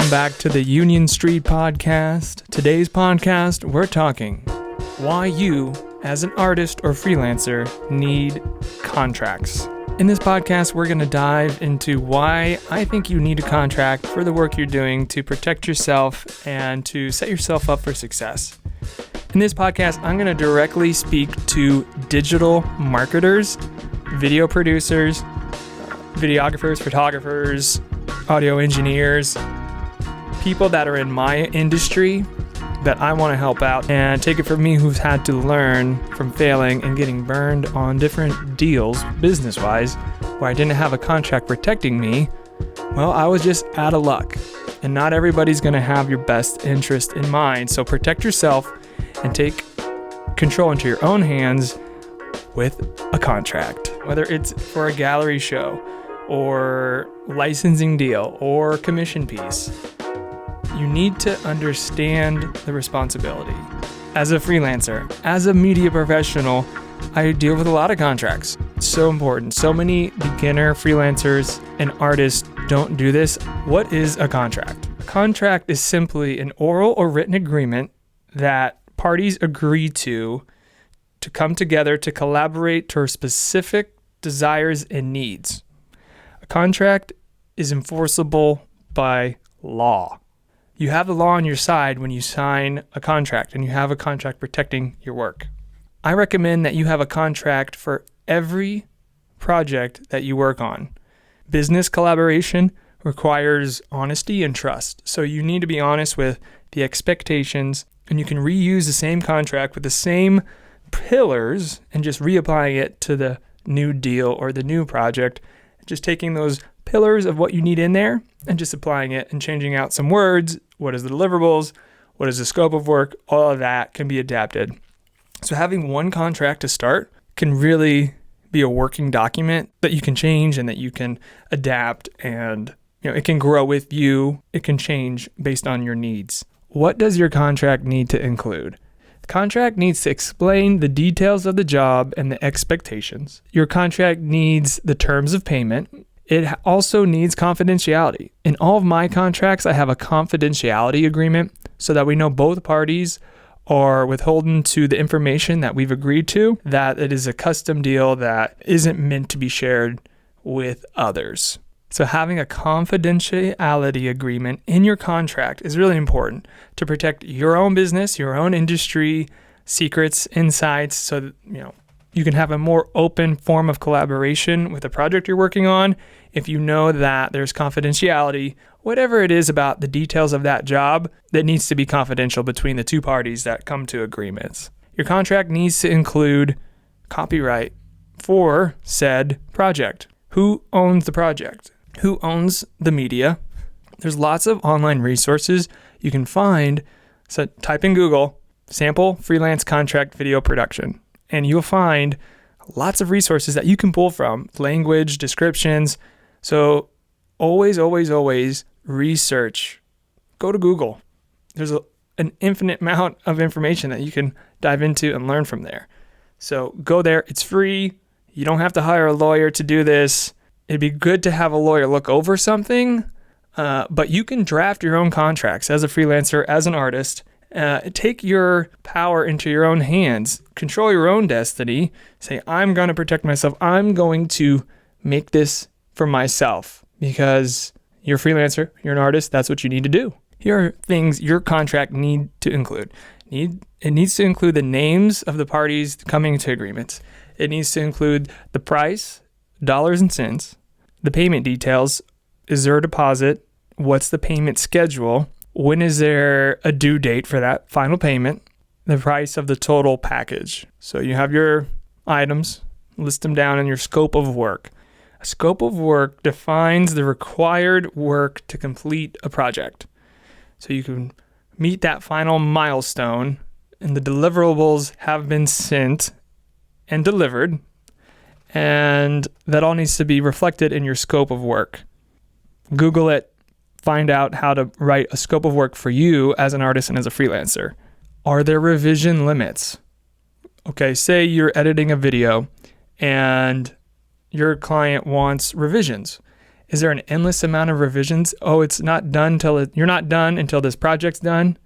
Welcome back to the Union Street Podcast. Today's podcast, we're talking why you, as an artist or freelancer, need contracts. In this podcast, we're going to dive into why I think you need a contract for the work you're doing to protect yourself and to set yourself up for success. In this podcast, I'm going to directly speak to digital marketers, video producers, videographers, photographers, audio engineers, people that are in my industry that I want to help out, and take it from me who's had to learn from failing and getting burned on different deals business-wise where I didn't have a contract protecting me. Well, I was just out of luck, and not everybody's going to have your best interest in mind. So protect yourself and take control into your own hands with a contract, whether it's for a gallery show or licensing deal or commission piece. You need to understand the responsibility. As a freelancer, as a media professional, I deal with a lot of contracts. It's so important. So many beginner freelancers and artists don't do this. What is a contract? A contract is simply an oral or written agreement that parties agree to come together to collaborate toward specific desires and needs. A contract is enforceable by law. You have the law on your side when you sign a contract, and you have a contract protecting your work. I recommend that you have a contract for every project that you work on. Business collaboration requires honesty and trust. So you need to be honest with the expectations, and you can reuse the same contract with the same pillars and just reapplying it to the new deal or the new project. Just taking those pillars of what you need in there and just applying it and changing out some words. What is the deliverables? What is the scope of work? All of that can be adapted. So having one contract to start can really be a working document that you can change and that you can adapt, and it can grow with you. It can change based on your needs. What does your contract need to include? The contract needs to explain the details of the job and the expectations. Your contract needs the terms of payment. It also needs confidentiality. In all of my contracts, I have a confidentiality agreement so that we know both parties are withholding to the information that we've agreed to, that it is a custom deal that isn't meant to be shared with others. So having a confidentiality agreement in your contract is really important to protect your own business, your own industry, secrets, insights, so that, you can have a more open form of collaboration with the project you're working on if you know that there's confidentiality, whatever it is about the details of that job that needs to be confidential between the two parties that come to agreements. Your contract needs to include copyright for said project. Who owns the project? Who owns the media? There's lots of online resources you can find. So type in Google, sample freelance contract video production, and you'll find lots of resources that you can pull from, language, descriptions. So always research. Go to Google. There's an infinite amount of information that you can dive into and learn from there. So go there. It's free. You don't have to hire a lawyer to do this. It'd be good to have a lawyer look over something, but you can draft your own contracts as a freelancer, as an artist. Take your power into your own hands, control your own destiny, say, I'm going to protect myself. I'm going to make this for myself, because you're a freelancer, you're an artist, that's what you need to do. Here are things your contract need to include. It needs to include the names of the parties coming to agreements. It needs to include the price, dollars and cents, the payment details. Is there a deposit? What's the payment schedule? When is there a due date for that final payment? The price of the total package. So you have your items, list them down in your scope of work. A scope of work defines the required work to complete a project. So you can meet that final milestone, and the deliverables have been sent and delivered, and that all needs to be reflected in your scope of work. Google it. Find out how to write a scope of work for you as an artist and as a freelancer. Are there revision limits? Okay, say you're editing a video and your client wants revisions, Is there an endless amount of revisions? Oh, it's not done you're not done until this project's done.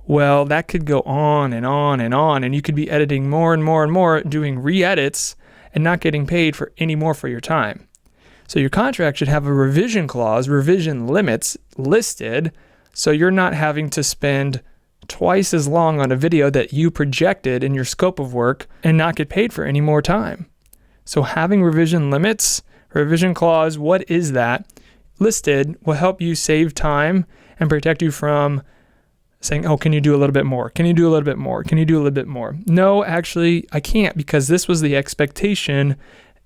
Well, that could go on and on and on, and you could be editing more and more and more, doing re-edits and not getting paid for any more for your time. So your contract should have a revision clause, revision limits listed, so you're not having to spend twice as long on a video that you projected in your scope of work and not get paid for any more time. So having revision limits, revision clause, what is that, listed will help you save time and protect you from saying, oh, can you do a little bit more? Can you do a little bit more? Can you do a little bit more? No, actually, I can't because this was the expectation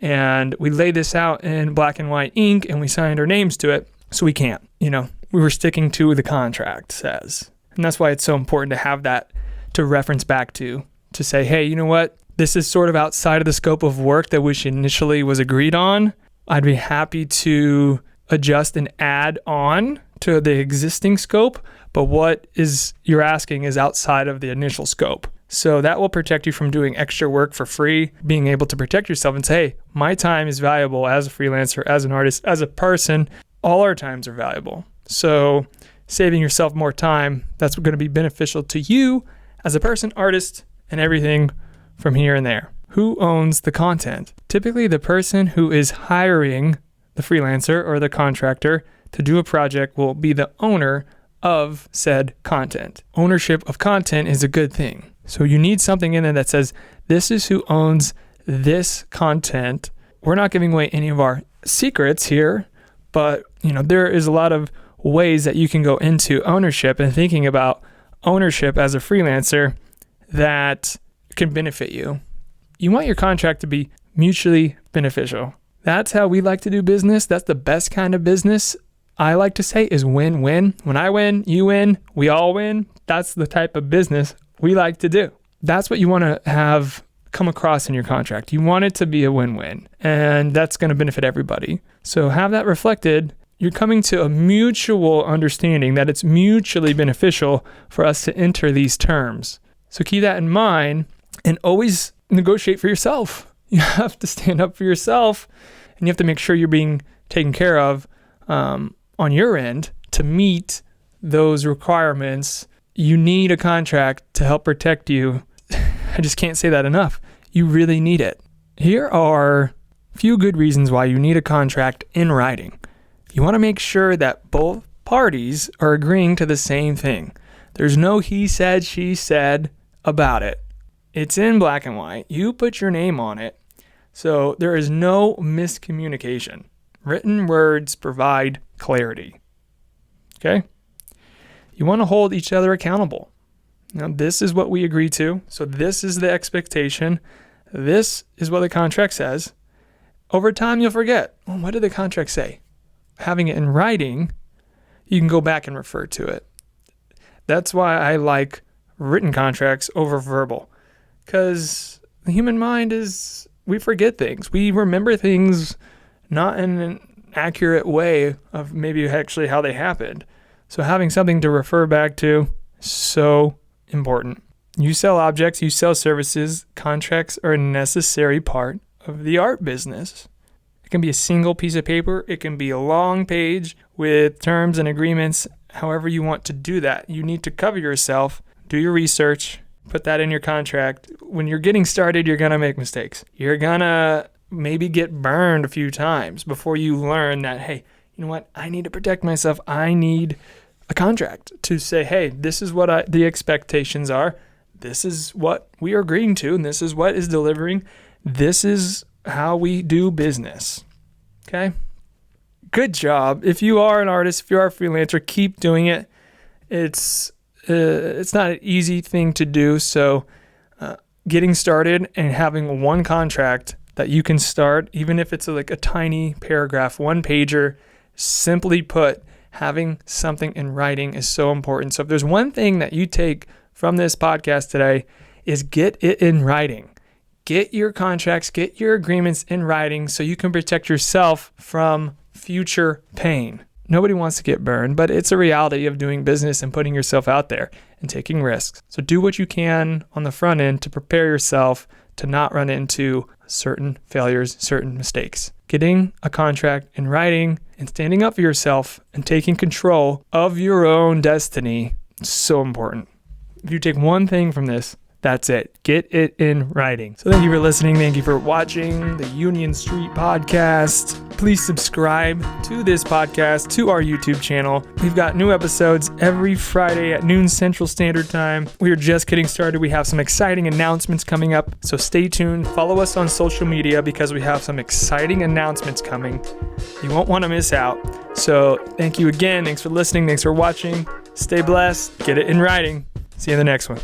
and we laid this out in black and white ink and we signed our names to it, so we can't. We were sticking to the contract says. And that's why it's so important to have that to reference back to say, hey, you know what? This is sort of outside of the scope of work that which initially was agreed on. I'd be happy to adjust and add on to the existing scope, but what is you're asking is outside of the initial scope. So that will protect you from doing extra work for free, being able to protect yourself and say, hey, my time is valuable as a freelancer, as an artist, as a person. All our times are valuable. So saving yourself more time, that's going to be beneficial to you as a person, artist, and everything from here and there. Who owns the content? Typically, the person who is hiring the freelancer or the contractor to do a project will be the owner of said content. Ownership of content is a good thing. So you need something in there that says, this is who owns this content. We're not giving away any of our secrets here, but there is a lot of ways that you can go into ownership and thinking about ownership as a freelancer that can benefit you. You want your contract to be mutually beneficial. That's how we like to do business. That's the best kind of business. I like to say is win-win. When I win, you win, we all win. That's the type of business we like to do. That's what you want to have come across in your contract. You want it to be a win-win, and that's going to benefit everybody. So have that reflected. You're coming to a mutual understanding that it's mutually beneficial for us to enter these terms. So keep that in mind and always negotiate for yourself. You have to stand up for yourself, and you have to make sure you're being taken care of on your end to meet those requirements. You need a contract to help protect you. I just can't say that enough. You really need it. Here are a few good reasons why you need a contract in writing. You want to make sure that both parties are agreeing to the same thing. There's no he said, she said about it. It's in black and white. You put your name on it. So there is no miscommunication. Written words provide clarity. Okay? You want to hold each other accountable. Now, this is what we agree to. So this is the expectation. This is what the contract says. Over time, you'll forget. Well, what did the contract say? Having it in writing, you can go back and refer to it. That's why I like written contracts over verbal. Because the human mind we forget things. We remember things not in an accurate way of maybe actually how they happened. So having something to refer back to is so important. You sell objects, you sell services. Contracts are a necessary part of the art business. It can be a single piece of paper. It can be a long page with terms and agreements. However you want to do that. You need to cover yourself, do your research, put that in your contract. When you're getting started, you're going to make mistakes. You're going to maybe get burned a few times before you learn that, hey, you know what? I need to protect myself. I need a contract to say, hey, this is what the expectations are. This is what we are agreeing to, and this is what is delivering. This is how we do business. Okay? Good job. If you are an artist, if you are a freelancer, keep doing it. It's not an easy thing to do. So getting started and having one contract that you can start, even if it's like a tiny paragraph, one pager, simply put, having something in writing is so important. So if there's one thing that you take from this podcast today, is get it in writing. Get your contracts, get your agreements in writing so you can protect yourself from future pain. Nobody wants to get burned, but it's a reality of doing business and putting yourself out there and taking risks. So do what you can on the front end to prepare yourself to not run into certain failures, certain mistakes. Getting a contract in writing And standing up for yourself and taking control of your own destiny is so important. If you take one thing from this, that's it. Get it in writing. So thank you for listening. Thank you for watching the Union Street Podcast. Please subscribe to this podcast, to our YouTube channel. We've got new episodes every Friday at noon Central Standard Time. We are just getting started. We have some exciting announcements coming up. So stay tuned. Follow us on social media because we have some exciting announcements coming. You won't want to miss out. So thank you again. Thanks for listening. Thanks for watching. Stay blessed. Get it in writing. See you in the next one.